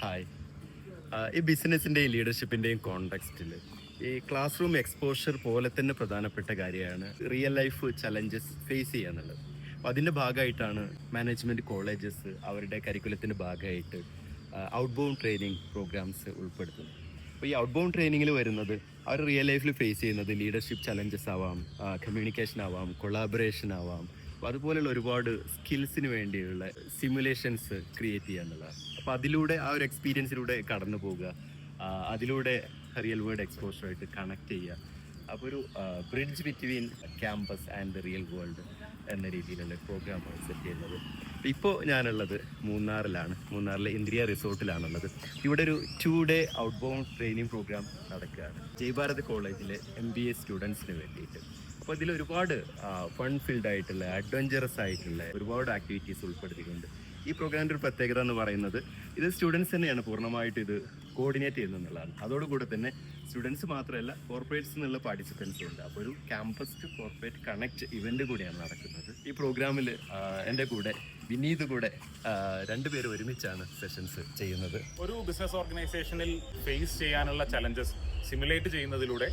Hi. ഈ ബിസിനസ്സിൻ്റെയും ലീഡർഷിപ്പിൻ്റെയും കോണ്ടെക്സ്റ്റിൽ ഈ class room exposure പോലെ തന്നെ പ്രധാനപ്പെട്ട കാര്യമാണ് റിയൽ ലൈഫ് ചലഞ്ചസ് ഫേസ് ചെയ്യുക എന്നുള്ളത്. അപ്പോൾ അതിൻ്റെ ഭാഗമായിട്ടാണ് മാനേജ്മെൻറ്റ് കോളേജസ് അവരുടെ കരിക്കുലത്തിൻ്റെ ഭാഗമായിട്ട് ഔട്ട് ബൗണ്ട് ട്രെയിനിങ് പ്രോഗ്രാംസ് ഉൾപ്പെടുത്തുന്നത്. അപ്പോൾ ഈ ഔട്ട് ബൗണ്ട് ട്രെയിനിങ്ങിൽ വരുന്നത് അവർ റിയൽ ലൈഫിൽ ഫേസ് ചെയ്യുന്നത് ലീഡർഷിപ്പ് ചലഞ്ചസ് ആവാം, കമ്മ്യൂണിക്കേഷൻ ആവാം, കൊളാബറേഷൻ ആവാം. അപ്പോൾ അതുപോലെയുള്ള ഒരുപാട് സ്കിൽസിന് വേണ്ടിയുള്ള സിമുലേഷൻസ് ക്രിയേറ്റ് ചെയ്യുക എന്നുള്ളതാണ്. അപ്പോൾ അതിലൂടെ ആ ഒരു എക്സ്പീരിയൻസിലൂടെ കടന്നു പോവുക, അതിലൂടെ റിയൽ വേൾഡ് എക്സ്പോഷറായിട്ട് കണക്ട് ചെയ്യുക. അപ്പോൾ ഒരു bridge between campus and the real world എന്ന രീതിയിലുള്ള പ്രോഗ്രാമാണ് സെറ്റ് ചെയ്യുന്നത്. ഇപ്പോൾ ഞാനുള്ളത് മൂന്നാറിലെ ഇന്ദ്രിയ റിസോർട്ടിലാണുള്ളത്. ഇവിടെ ഒരു 2 day out bound training programme നടക്കുകയാണ് ജയ്ഭാരത് കോളേജിലെ MBA സ്റ്റുഡൻസിന് വേണ്ടിയിട്ട്. അപ്പോൾ ഇതിൽ ഒരുപാട് ഫൺ ഫീൽഡ് ആയിട്ടുള്ള അഡ്വഞ്ചറസ് ആയിട്ടുള്ള ഒരുപാട് ആക്ടിവിറ്റീസ് ഉൾപ്പെടുത്തിയിട്ടുണ്ട്. ഈ പ്രോഗ്രാമിൻ്റെ ഒരു പ്രത്യേകത എന്ന് പറയുന്നത് ഇത് സ്റ്റുഡൻസ് തന്നെയാണ് പൂർണ്ണമായിട്ട് ഇത് കോർഡിനേറ്റ് ചെയ്യുന്നത് എന്നുള്ളതാണ്. അതോടുകൂടെ തന്നെ സ്റ്റുഡൻസ് മാത്രമല്ല കോർപ്പറേറ്റ്സ് എന്നുള്ള പാർട്ടിസിപ്പൻസും ഉണ്ട്. അപ്പോൾ ഒരു campus to corporate connect event കൂടിയാണ് നടക്കുന്നത്. ഈ പ്രോഗ്രാമിൽ എൻ്റെ കൂടെ വിനീത് കൂടെ 2 പേര് ഒരുമിച്ചാണ് സെഷൻസ് ചെയ്യുന്നത്. ഒരു ബിസിനസ് ഓർഗനൈസേഷനിൽ ഫേസ് ചെയ്യാനുള്ള ചലഞ്ചസ് സിമുലേറ്റ് ചെയ്യുന്നതിലൂടെ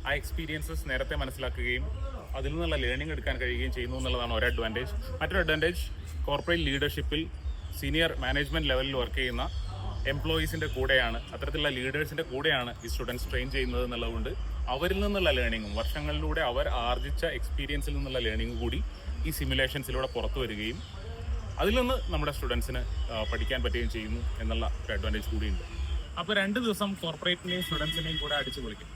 ആ എക്സ്പീരിയൻസസ് നേരത്തെ മനസ്സിലാക്കുകയും അതിൽ നിന്നുള്ള ലേണിംഗ് എടുക്കാൻ കഴിയുകയും ചെയ്യുന്നു എന്നുള്ളതാണ് ഒരു അഡ്വാൻറ്റേജ്. മറ്റൊരു അഡ്വാൻറ്റേജ് കോർപ്പറേറ്റ് ലീഡർഷിപ്പിൽ സീനിയർ മാനേജ്മെൻറ്റ് ലെവലിൽ വർക്ക് ചെയ്യുന്ന എംപ്ലോയീസിൻ്റെ കൂടെയാണ്, അത്തരത്തിലുള്ള ലീഡേഴ്സിൻ്റെ കൂടെയാണ് ഈ സ്റ്റുഡൻസ് ട്രെയിൻ ചെയ്യുന്നത് എന്നുള്ളതുകൊണ്ട് അവരിൽ നിന്നുള്ള ലേണിങ്ങും വർഷങ്ങളിലൂടെ അവർ ആർജിച്ച എക്സ്പീരിയൻസിൽ നിന്നുള്ള ലേണിംഗ് കൂടി ഈ സിമുലേഷൻസിലൂടെ പുറത്തു വരികയും അതിൽ നിന്ന് നമ്മുടെ സ്റ്റുഡൻസിന് പഠിക്കാൻ പറ്റുകയും ചെയ്യുന്നു എന്നുള്ള ഒരു അഡ്വാൻറ്റേജ് കൂടിയുണ്ട്. അപ്പോൾ 2 ദിവസം കോർപ്പറേറ്റിനെയും സ്റ്റുഡൻസിനെയും കൂടെ അടിച്ചു പൊളിക്കും.